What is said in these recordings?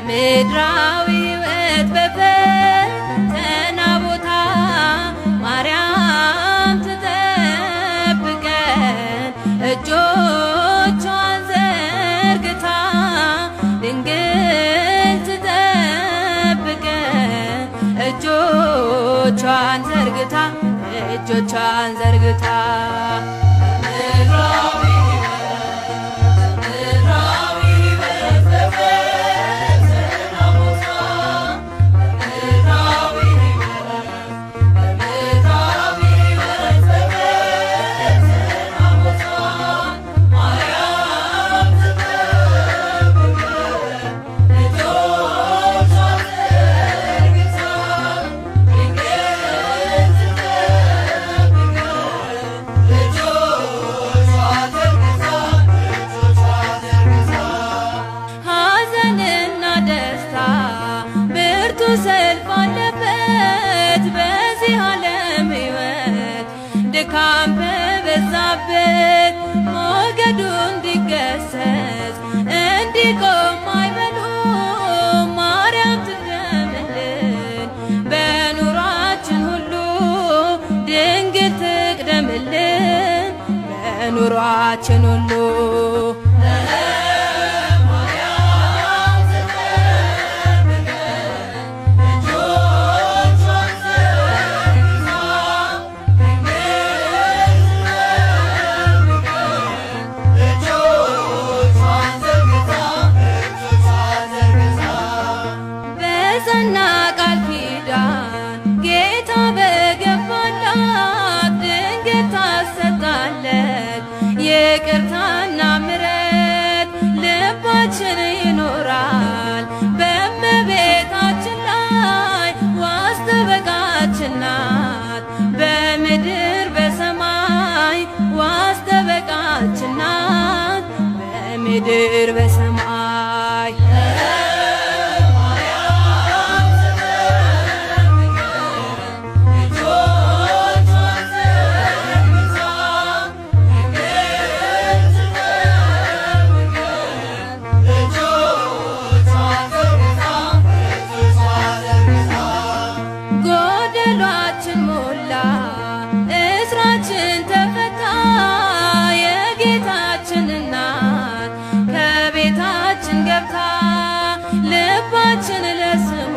በምድራዊ ሕይወት በፈተና ቦታ ማርያም ትጠብቀን እጆቿን ዘርግታ ድንግል ትጠብቀን እጆቿን ዘርግታ ሰልፍ አለበት በዚህ ዓለም ሕይወት ድካም በበዛበት ሞገዱ እንዲገሰጽ እንዲቆም አይበሉ ማርያም ትቅደምልን በኑሯችን ሁሉ ድንግል ትቅደምልን በኑሯችን ሁሉ በጸና ቃል ኪዳን ጌታ በገባላት ድንግል ታሰጣለት ይቅርታና ምሕረት ልባችን ይኖራል በእመቤታችን ላይ ዋስ ጠበቃችን ናት በምድር በሰማይ ዋስ ጠበቃችን ናት በምድር በሰማይ እስራችን ተፈታ የጌታችን እናት ከቤታችን ገብታ ልባችን ለስሟ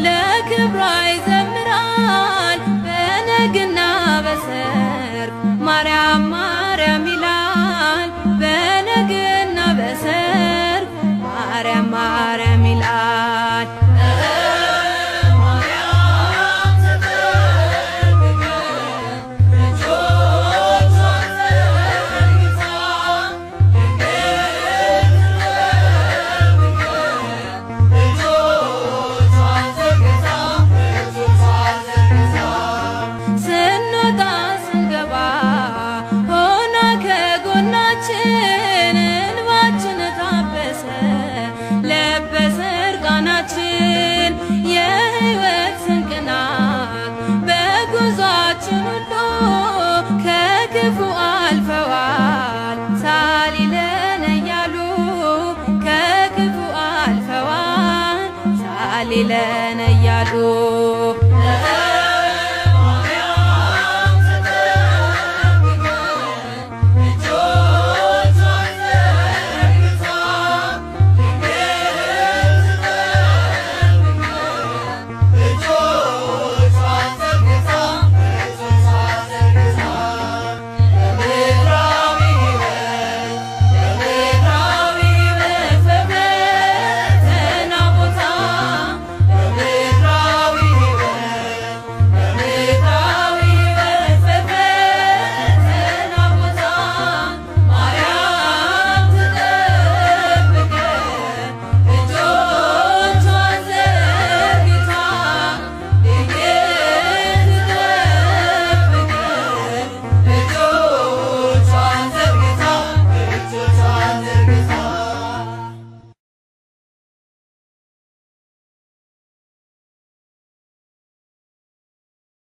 ለክብሯ ይዘምራል በነግና በሰርክ ማርያም ማርያም ይላል በነግና በሰርክ ማርያም ማርያም ይላል እንባችን ታበሰ ለበሰ እርቃናችን የሕይወት ስንቅ ናት በጉዟችን ሁሉ ከክፉ አልፈዋል ሳሊለን እያሉ ከክፉ አልፈዋል ሳሊለን